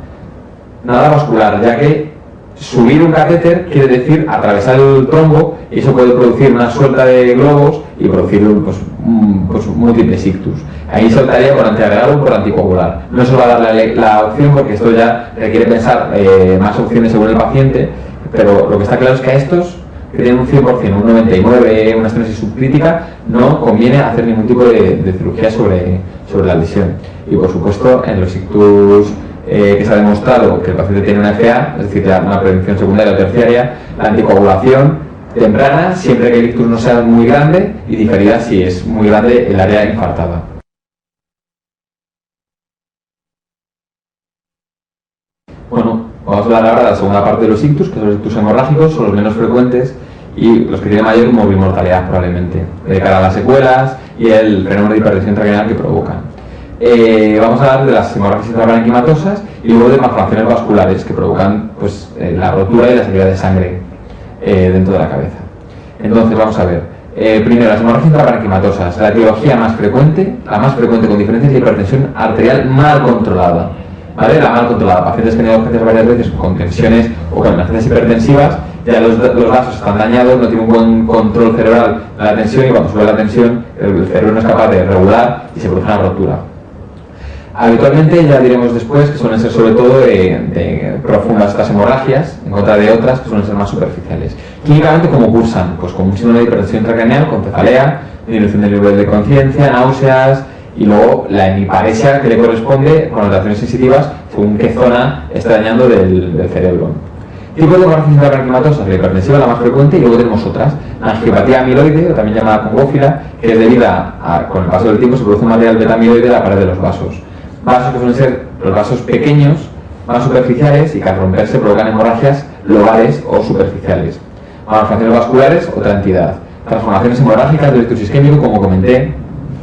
vascular, ya que subir un catéter quiere decir atravesar el trombo y eso puede producir una suelta de globos y producir pues múltiples ictus. Ahí se optaría por antiagregar o por anticoagular. No se va a dar la opción porque esto ya requiere pensar más opciones según el paciente, pero lo que está claro es que a estos que tienen un 100%, un 99%, una estenosis subcrítica, no conviene hacer ningún tipo de cirugía sobre la lesión. Y por supuesto, en los ictus que se ha demostrado que el paciente tiene una FA, es decir, una prevención secundaria o terciaria, la anticoagulación temprana, siempre que el ictus no sea muy grande, y diferida si es muy grande el área infartada. Bueno, vamos a hablar ahora de la segunda parte de los ictus, que son los ictus hemorrágicos, son los menos frecuentes y los que tienen mayor morbimortalidad probablemente, de cara a las secuelas y el fenómeno de hipertensión intracraneal que provocan. Vamos a hablar de las hemorragias intraparenquimatosas y luego de malformaciones vasculares que provocan pues, la rotura y la salida de sangre dentro de la cabeza. Entonces vamos a ver, primero las hemorragias intraparenquimatosas, la etiología más frecuente, la más frecuente con diferencia es la hipertensión arterial mal controlada. ¿Vale? La mal controlada, pacientes que han tenido urgencias varias veces con tensiones o con emergencias hipertensivas, ya los vasos están dañados, no tienen un buen control cerebral de la tensión y cuando sube la tensión el cerebro no es capaz de regular y se produce una rotura. Habitualmente, ya diremos después, que suelen ser sobre todo de profundas estas hemorragias, en contra de otras que suelen ser más superficiales. Clínicamente, ¿cómo cursan? Pues con un síndrome de hipertensión intracraneal, con cefalea, disminución del nivel de conciencia, náuseas y luego la hemiparesia que le corresponde con alteraciones sensitivas según qué zona está dañando del cerebro. Tipo de hemorragias intraparenquimatosas, la hipertensiva la más frecuente y luego tenemos otras. La angiopatía amiloide, o también llamada congófila, que es debida a, con el paso del tiempo, se produce un material beta-amiloide de la pared de los vasos. Vasos que suelen ser los vasos pequeños, más superficiales y que al romperse provocan hemorragias lobales o superficiales. Malformaciones vasculares, otra entidad. Transformaciones hemorrágicas del ictus isquémico, como comenté.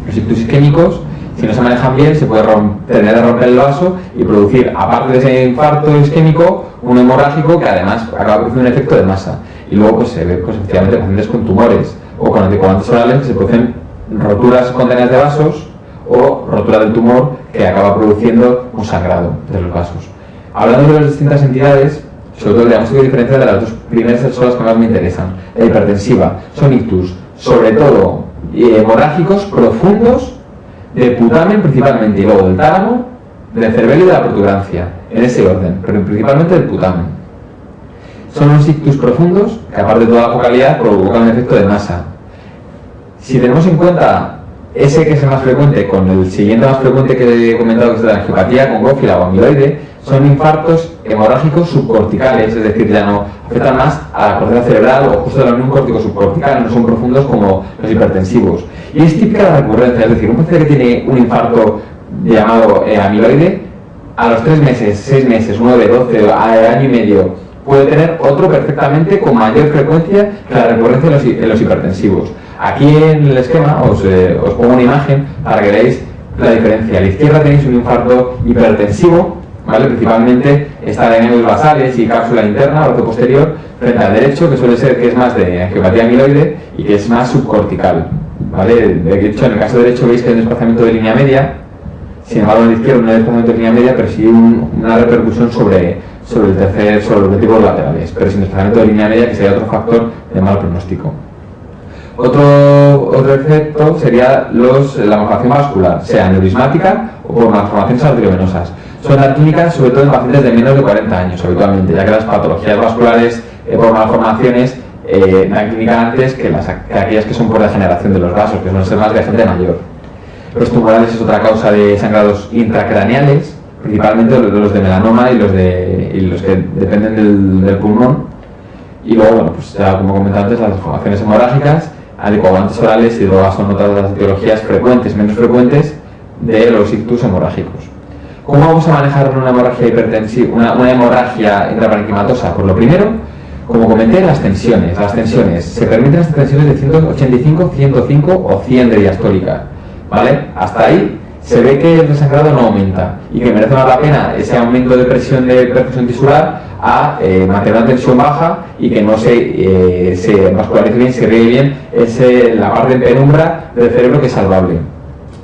Los ictus isquémicos, si no se manejan bien, se puede tener de romper el vaso y producir, aparte de ese infarto isquémico, un hemorrágico que además acaba produciendo un efecto de masa. Y luego pues, se ve pues, efectivamente pacientes con tumores o con anticoagulantes orales que se producen roturas espontáneas de vasos o rotura del tumor que acaba produciendo un sangrado de los vasos. Hablando de las distintas entidades, sobre todo el diagnóstico diferencial de las dos primeras son las que más me interesan. La hipertensiva son ictus, sobre todo hemorrágicos profundos de putamen principalmente y luego del tálamo, del cerebelo y de la protuberancia, en ese orden, pero principalmente del putamen. Son unos ictus profundos que aparte de toda la focalidad provocan un efecto de masa. Si tenemos en cuenta ese que es el más frecuente con el siguiente más frecuente que he comentado, que es la angiopatía congófila o amiloide, son infartos hemorrágicos subcorticales, es decir, ya no afectan más a la corteza cerebral o justo a la unión córtico subcortical, no son profundos como los hipertensivos. Y es típica la recurrencia, es decir, un paciente que tiene un infarto llamado amiloide, a los 3 meses, 6 meses, 9, 12, año y medio, puede tener otro perfectamente con mayor frecuencia que la recurrencia en los hipertensivos. Aquí en el esquema os pongo una imagen para que veáis la diferencia. A la izquierda tenéis un infarto hipertensivo, ¿vale? Principalmente está de nervios basales y cápsula interna, brazo posterior, frente al derecho, que suele ser que es más de angiopatía amiloide y que es más subcortical, ¿vale? De hecho, en el caso derecho veis que hay un desplazamiento de línea media, sin embargo en el izquierdo no hay desplazamiento de línea media, pero sí una repercusión sobre los objetivos laterales, pero sin desplazamiento de línea media, que sería otro factor de mal pronóstico. Otro efecto sería la malformación vascular, sea neurismática o por malformaciones arteriovenosas. Son las clínicas sobre todo en pacientes de menos de 40 años habitualmente, ya que las patologías vasculares por malformaciones dan clínica antes que aquellas que son por degeneración de los vasos, que suelen ser más de gente mayor. Los tumorales es otra causa de sangrados intracraneales, principalmente los de melanoma y los que dependen del pulmón. Y luego, bueno, pues ya como comentaba antes, las malformaciones hemorrágicas, anticoagulantes orales y drogas son otras de las etiologías frecuentes, menos frecuentes, de los ictus hemorrágicos. ¿Cómo vamos a manejar una hemorragia hipertensiva, una hemorragia intraparenquimatosa? Pues lo primero, como comenté, las tensiones. Las tensiones, se permiten las tensiones de 185, 105 o 100 de diastólica, ¿vale? Hasta ahí se ve que el desangrado no aumenta y que merece más la pena ese aumento de presión de perfusión tisular a mantener una tensión baja y que no se vascularice bien, se irrigue bien la parte en penumbra del cerebro que es salvable.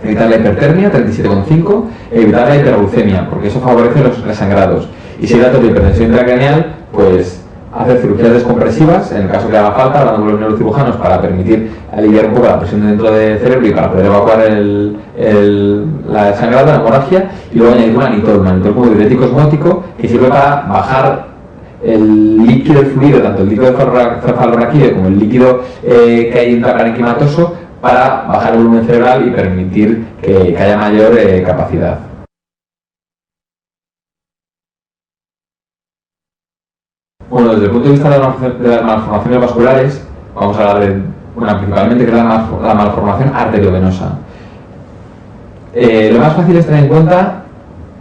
Evitar la hipertermia, 37,5, evitar la hiperglucemia, porque eso favorece los resangrados. Y si hay datos de hipertensión intracraneal, pues hacer cirugías descompresivas, en el caso que haga falta, hablando con los neurocirujanos para permitir aliviar un poco la presión dentro del cerebro y para poder evacuar la desangrado, la hemorragia, y luego añadir un manitol como diurético osmótico que sirve para bajar el líquido, el fluido, tanto el líquido cefalorraquídeo como el líquido que hay intraparenquimatoso, para bajar el volumen cerebral y permitir que haya mayor capacidad. Bueno, desde el punto de vista de las malformaciones vasculares, vamos a hablar de una principalmente, que es la malformación arteriovenosa. Lo más fácil es tener en cuenta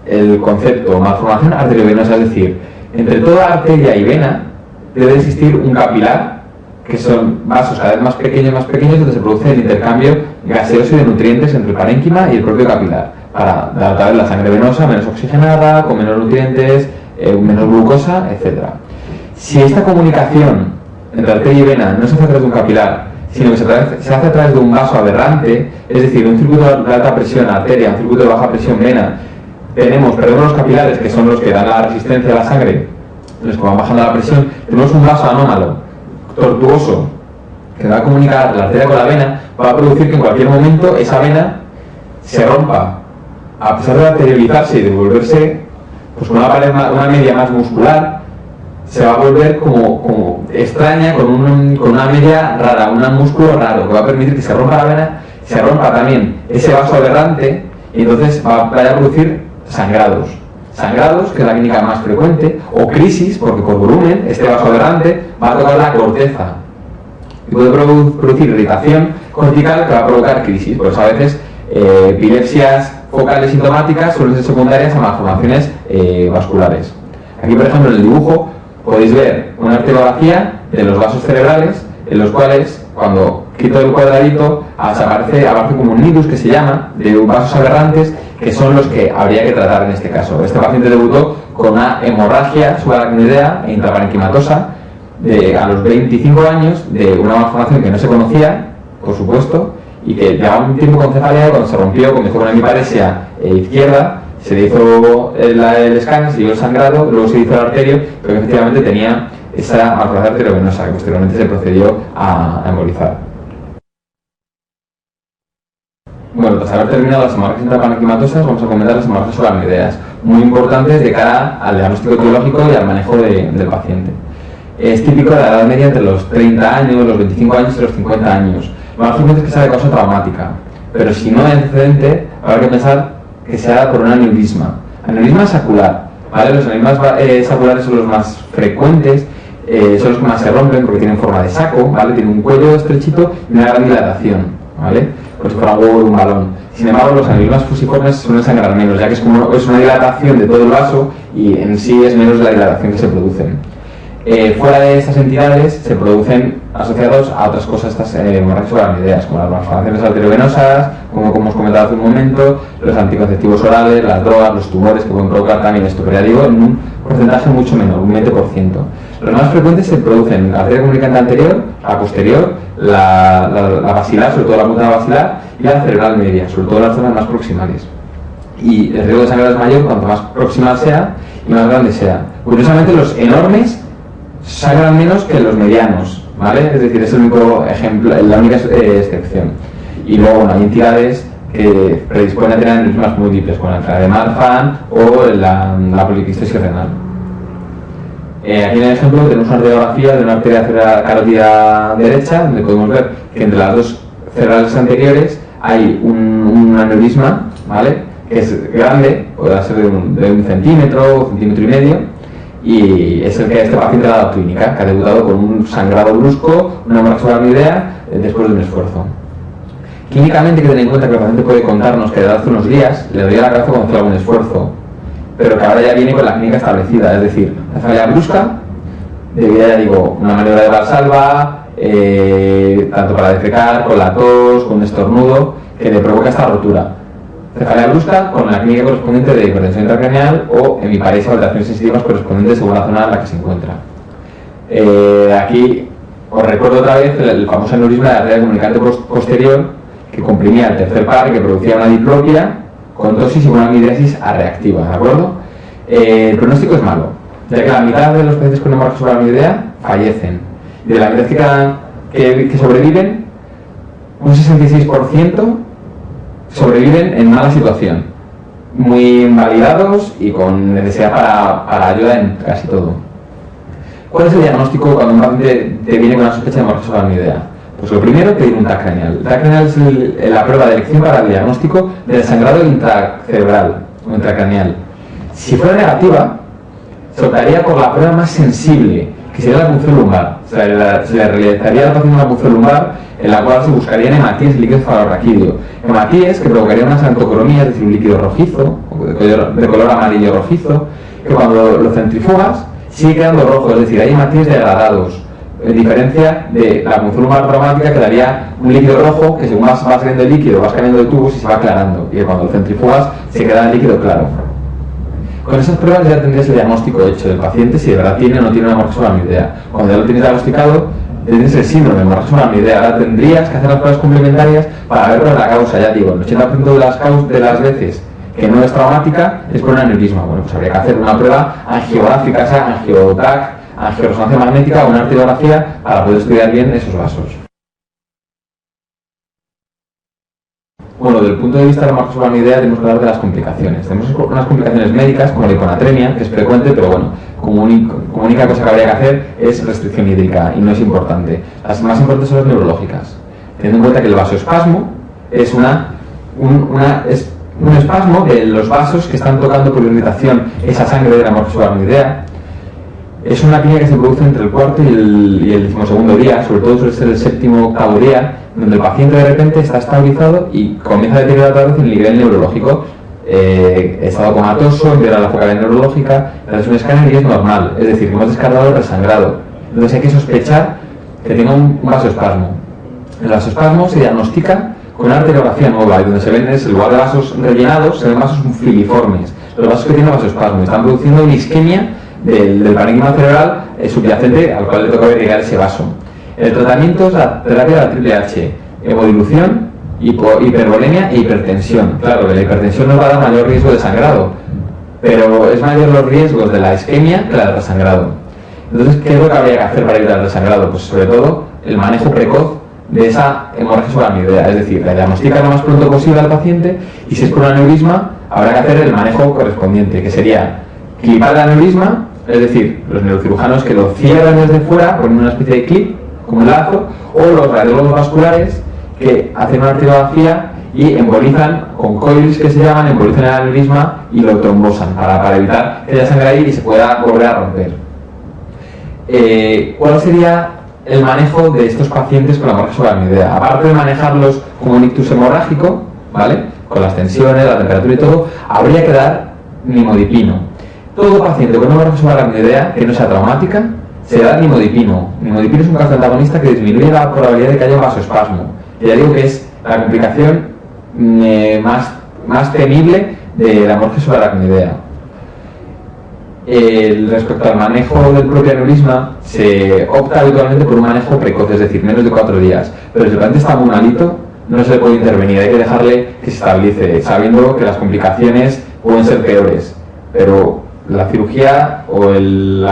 el concepto malformación arteriovenosa, es decir, entre toda arteria y vena debe existir un capilar, que son vasos cada vez más pequeños, donde se produce el intercambio gaseoso y de nutrientes entre el parénquima y el propio capilar, para dar la sangre venosa menos oxigenada, con menos nutrientes, menos glucosa, etc. Si esta comunicación entre arteria y vena no se hace a través de un capilar, sino que se hace a través de un vaso aberrante, es decir, un circuito de alta presión arteria, un circuito de baja presión vena, perdemos los capilares, que son los que dan la resistencia a la sangre, los que van bajando la presión, tenemos un vaso anómalo, tortuoso, que va a comunicar la arteria con la vena, va a producir que en cualquier momento esa vena se rompa, a pesar de arterializarse y de volverse pues una media más muscular, se va a volver como extraña, con una media rara, un músculo raro, que va a permitir que se rompa la vena, se rompa también ese vaso aberrante, y entonces vaya a producir sangrados, que es la clínica más frecuente, o crisis, porque por volumen este vaso aberrante va a tocar la corteza y puede producir irritación cortical que va a provocar crisis. Por eso a veces epilepsias focales sintomáticas suelen ser secundarias a malformaciones vasculares. Aquí, por ejemplo, en el dibujo podéis ver una arteriografía de los vasos cerebrales, en los cuales, cuando quito el cuadradito, aparece como un nidus, que se llama, de vasos aberrantes, que son los que habría que tratar en este caso. Este paciente debutó con una hemorragia subaracnoidea e intraparenquimatosa a los 25 años, de una malformación que no se conocía, por supuesto, y que llevaba un tiempo con cefalea, y cuando se rompió, comenzó con una hemiparesia izquierda, se le hizo el scan, se dio el sangrado, luego se hizo el arterio, pero que efectivamente tenía esa malformación arteriovenosa, que posteriormente se procedió a embolizar. Bueno, tras haber terminado las hemorragias intraparenquimatosas, vamos a comentar las hemorragias subaracnoideas, muy importantes de cara al diagnóstico etiológico y al manejo del paciente. Es típico de la edad media entre los 30 años, los 25 años y los 50 años. Lo más frecuente es que sea de causa traumática, pero si no hay antecedente, habrá que pensar que sea por un aneurisma. Aneurisma sacular, ¿vale? Los aneurismas saculares son los más frecuentes, son los que más se rompen porque tienen forma de saco, ¿vale? Tienen un cuello estrechito y una gran dilatación, ¿vale? Como si fuera huevo de un balón. Sin embargo, los aneurismas fusiformes suelen sangrar menos, ya que es una dilatación de todo el vaso y en sí es menos la dilatación que se producen. Fuera de estas entidades se producen asociados a otras cosas estas hemorragias subaracnoideas, como las malformaciones arteriovenosas, como hemos comentado hace un momento, los anticonceptivos orales, las drogas, los tumores que pueden provocar también esto, pero ya digo, en un porcentaje mucho menor, un 20%. Los más frecuentes se producen la arteria comunicante anterior, la posterior, la basilar, sobre todo la punta basilar, y la cerebral media, sobre todo las zonas más proximales. Y el riesgo de sangrar es mayor cuanto más proximal sea y más grande sea. Curiosamente, los enormes sangran menos que los medianos, ¿vale? Es decir, es el único ejemplo, la única excepción. Y luego, bueno, hay entidades que predisponen a tener aneurismas múltiples, como la enfermedad de Marfan o la poliquistosis renal. Aquí en el ejemplo tenemos una radiografía de una arteria carótida derecha, donde podemos ver que entre las dos cerebrales anteriores hay un un aneurisma, ¿vale? Que es grande, puede ser de un centímetro, centímetro y medio, y es el que este paciente ha dado clínica, que ha debutado con un sangrado brusco, una hemorragia subaracnoidea después de un esfuerzo. Clínicamente hay que tener en cuenta que el paciente puede contarnos que desde hace unos días le dolía la cabeza cuando hacía algún esfuerzo, pero que ahora ya viene con la clínica establecida, es decir, la falla brusca, debido a, ya digo, una maniobra de Valsalva, tanto para defecar, con la tos, con un estornudo, que le provoca esta rotura. Cefalia brusca con la clínica correspondiente de hipertensión intracraneal o hemiparesia o alteraciones sensitivas correspondientes según la zona en la que se encuentra. Aquí os recuerdo otra vez el famoso aneurisma de la arteria comunicante posterior que comprimía el tercer par y que producía una diplopia con tosis y una midriasis reactiva, ¿de acuerdo? El pronóstico es malo, ya que la mitad de los pacientes con hemorragia subaracnoidea fallecen. Y de la mitad que sobreviven, un 66% sobreviven en mala situación, muy invalidados y con necesidad para ayuda en casi todo. ¿Cuál es el diagnóstico cuando un paciente te viene con una sospecha de hemorragia subaracnoidea? Pues lo primero, pedir un TAC craneal. El TAC craneal es la prueba de elección para el diagnóstico del sangrado intracerebral o intracraneal. Si fuera negativa, se optaría por la prueba más sensible, que sería la punción lumbar. Se le realizaría al paciente una punción lumbar en la cual se buscarían hematíes líquidos cefalorraquídeo. Hematíes que provocarían una xantocromía, es decir, un líquido rojizo, de color amarillo rojizo, que cuando lo centrifugas sigue quedando rojo, es decir, hay hematíes degradados. En diferencia de la punción lumbar traumática, que daría un líquido rojo que según vas saliendo el líquido, vas cambiando de tubos y se va aclarando. Y cuando lo centrifugas se queda el líquido claro. Con esas pruebas ya tendrías el diagnóstico hecho del paciente si de verdad tiene o no tiene una hemorragia subaracnoidea. Cuando ya lo tienes diagnosticado, tienes el síndrome de hemorragia subaracnoidea. Ahora tendrías que hacer las pruebas complementarias para ver cuál es la causa. Ya digo, el 80% de las veces que no es traumática es por un aneurisma. Bueno, pues habría que hacer una prueba angiográfica, sea angiotac, angioresonancia magnética o una arteriografía para poder estudiar bien esos vasos. Bueno, desde el punto de vista de la hemorragia subaracnoidea tenemos que hablar de las complicaciones. Tenemos unas complicaciones médicas como la hiponatremia, que es frecuente, pero bueno, como única cosa que habría que hacer es restricción hídrica y no es importante. Las más importantes son las neurológicas. Teniendo en cuenta que el vasoespasmo es un espasmo de los vasos que están tocando por irritación esa sangre de la hemorragia subaracnoidea. Es una clínica que se produce entre el cuarto y el 12º día, sobre todo suele ser el 7º, 8º día, donde el paciente de repente está estabilizado y comienza a deteriorar otra vez el nivel neurológico. Estado comatoso, empeora la focalidad neurológica, le das un escáner y es normal, es decir, que hemos descargado el resangrado. Entonces hay que sospechar que tenga un vasoespasmo. El vasoespasmo se diagnostica con una arteriografía nueva y donde se ven es, en lugar de vasos rellenados, se ven vasos filiformes. Los vasos que tienen vasoespasmo están produciendo una isquemia del parénquima cerebral subyacente al cual le toca irrigar ese vaso. El tratamiento es la terapia de la triple H: hemodilución, hipervolemia e hipertensión. Claro, que la hipertensión nos va a dar mayor riesgo de sangrado, pero es mayor los riesgos de la isquemia que la del resangrado. Entonces, ¿qué es lo que habría que hacer para evitar el resangrado? Pues sobre todo el manejo precoz de esa hemorragia subaracnoidea, es decir, la diagnostica lo más pronto posible al paciente y si es por un aneurisma habrá que hacer el manejo correspondiente, que sería clipar el aneurisma, es decir, los neurocirujanos que lo cierran desde fuera con una especie de clip, como un lazo, o los radiólogos vasculares que hacen una arteriografía y embolizan con coils que se llaman, embolizan el aneurisma y lo trombosan para evitar que haya sangre ahí y se pueda volver a romper. ¿Cuál sería el manejo de estos pacientes con la hemorragia subaracnoidea? Aparte de manejarlos como un ictus hemorrágico, ¿vale?, con las tensiones, la temperatura y todo, habría que dar nimodipino. Todo paciente con hemorragia subaracnoidea que no sea traumática se da nimodipino. Nimodipino es un antagonista que disminuye la probabilidad de que haya un vasoespasmo. Y ya digo que es la complicación más temible de la hemorragia subaracnoidea. Respecto al manejo del propio aneurisma, se opta habitualmente por un manejo precoz, es decir, menos de 4 días. Pero si el paciente está muy malito, no se le puede intervenir, hay que dejarle que se estabilice, sabiendo que las complicaciones pueden ser peores. Pero la cirugía o el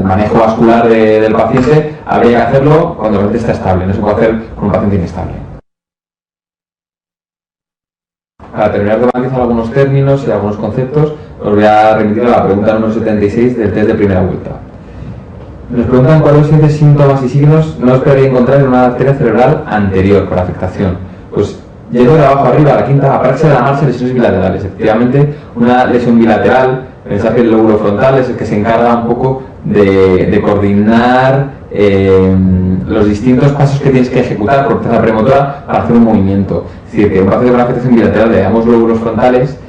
manejo vascular del paciente habría que hacerlo cuando el paciente está estable, no se puede hacer con un paciente inestable. Para terminar de analizar algunos términos y algunos conceptos, os voy a remitir a la pregunta número 76 del test de primera vuelta. Nos preguntan cuáles son los síntomas y signos no esperaría encontrar en una arteria cerebral anterior por afectación. Pues Yendo de abajo arriba, la quinta, apraxia de la marcha, lesiones bilaterales. Efectivamente, una lesión bilateral, pensad que el lóbulo frontal es el que se encarga un poco de coordinar los distintos pasos que tienes que ejecutar por corteza premotora para hacer un movimiento. Es decir, que un paciente con una afectación bilateral de ambos lóbulos frontales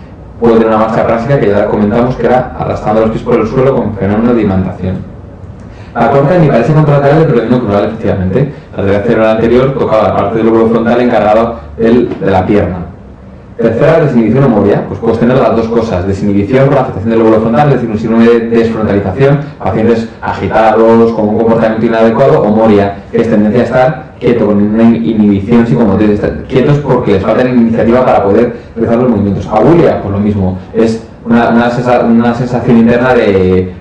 puede tener una marcha apráxica que ya comentamos que era arrastrando los pies por el suelo con fenómeno de imantación. La cuarta ni parece contralateral del predominio crural, efectivamente. La arteria cerebral anterior tocaba la parte del lóbulo frontal encargado de la pierna. Tercera, desinhibición o moria. Pues puedes tener las dos cosas: desinhibición por la afectación del lóbulo frontal, es decir, un síndrome de desfrontalización, pacientes agitados, con un comportamiento inadecuado, o moria, que es tendencia a estar quieto, con una inhibición psicomotriz, estar quietos porque les falta iniciativa para poder realizar los movimientos. Abulia, pues lo mismo, es una sensación interna de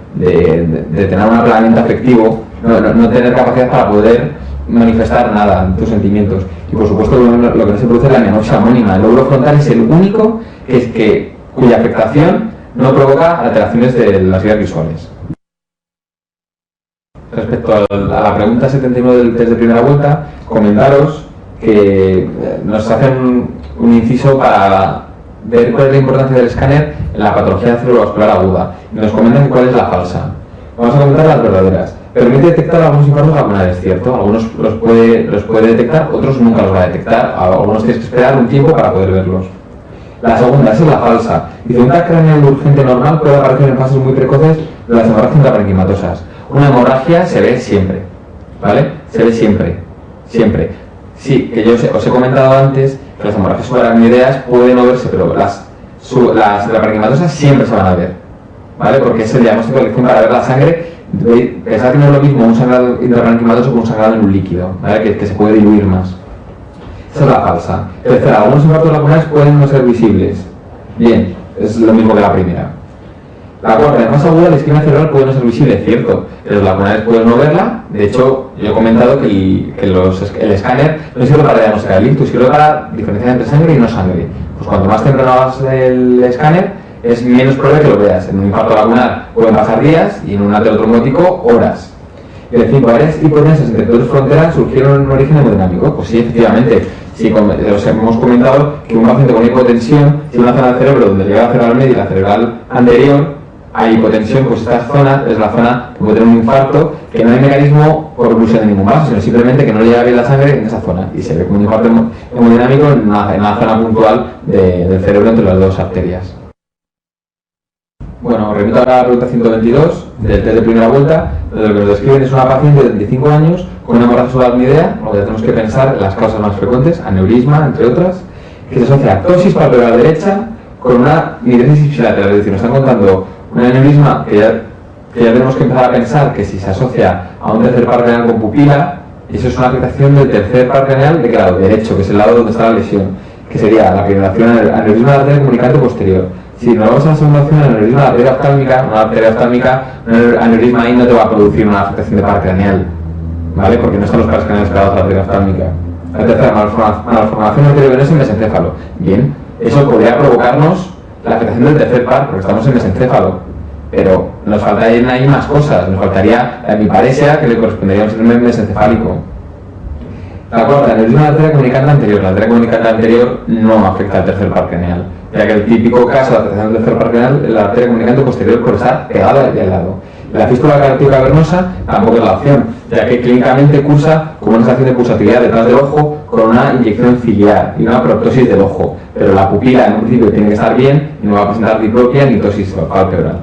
tener un aplanamiento afectivo, no tener capacidad para poder manifestar nada en tus sentimientos. Y por supuesto lo que no se produce es la menoxia homónima. El lóbulo frontal es el único cuya afectación no provoca alteraciones de las guías visuales. Respecto a la pregunta 71 del test de primera vuelta, comentaros que nos hacen un inciso para ver cuál es la importancia del escáner en la patología cerebrovascular aguda. Y nos comentan cuál es la falsa. Vamos a comentar las verdaderas. Permite detectar algunos infartos lacunares, ¿cierto? Algunos los puede detectar, otros nunca los va a detectar. Algunos tienes que esperar un tiempo para poder verlos. La segunda, esa es la falsa. Dice, un TAC craneal urgente normal puede aparecer en fases muy precoces de las hemorragias intraparenquimatosas. Una hemorragia se ve siempre, ¿vale? Se ve siempre, siempre. Sí, que yo os he comentado antes que las hemorragias subaracnoideas pueden no verse, pero las intraparenquimatosas siempre se van a ver, ¿vale? Porque es el diagnóstico de elección para ver la sangre. Pensad que no es lo mismo un sangrado intraparenquimatoso que un sangrado en un líquido, ¿vale? Que se puede diluir más. Esa es la falsa. Tercera, algunos infartos lacunares pueden no ser visibles. Bien, es lo mismo que la primera. La cuarta, en fase aguda, la isquemia cerebral puede no ser visible, cierto. Los lacunares pueden no verla. De hecho, yo he comentado que el escáner no sirve para diagnosticar el ictus, sirve para diferenciar entre sangre y no sangre. Pues cuanto más temprano hagas el escáner, es menos probable que lo veas. En un infarto lacunar pueden pasar días y en un aterotrombótico horas. Y el 5, varias hipotensas entre dos fronteras surgieron en un origen hemodinámico. Pues sí, efectivamente. Sí, os hemos comentado que un paciente con hipotensión tiene una zona del cerebro donde llega la cerebral media y la cerebral anterior. Hay hipotensión, pues esta zona es la zona que puede tener un infarto, que no hay mecanismo por oclusión de ningún vaso, sino simplemente que no le llega bien la sangre en esa zona. Y se ve como un infarto hemodinámico en una zona puntual del cerebro entre las dos arterias. Bueno, remito ahora a la pregunta 122 del test de primera vuelta, donde lo que nos describen es una paciente de 25 años con una hemorragia subaracnoidea, donde tenemos que pensar en las causas más frecuentes, aneurisma, entre otras, que se asocia a ptosis palpebral derecha con una midriasis ipsilateral. Es decir, nos están contando un aneurisma que ya tenemos que empezar a pensar que si se asocia a un tercer par craneal con pupila, eso es una afectación del tercer par craneal de lado derecho, que es el lado donde está la lesión, que sería la primera opción, aneurisma de la arteria comunicante posterior. Si nos vamos a la segunda opción, aneurisma de la arteria oftálmica, un aneurisma ahí no te va a producir una afectación de par craneal, ¿vale? Porque no están los pares craneales pegados a la arteria oftálmica. La tercera, malformación arteriovenosa en mesencéfalo. Bien, eso podría provocarnos la afectación del tercer par, porque estamos en mesencéfalo. Pero nos faltarían ahí más cosas. Nos faltaría la hemiparesia, que le correspondería a un síndrome mesencefálico. La cuarta, aneurisma de la arteria comunicante anterior. La arteria comunicante anterior no afecta al tercer par craneal, ya que el típico caso de afectación del tercer par craneal, la arteria comunicante posterior por estar pegada al lado. La fístula carótida cavernosa tampoco es la opción, ya que clínicamente cursa como una sensación de pulsatividad detrás del ojo con una inyección ciliar y una proptosis del ojo, pero la pupila en un principio tiene que estar bien y no va a presentar diplopia ni ptosis palpebral.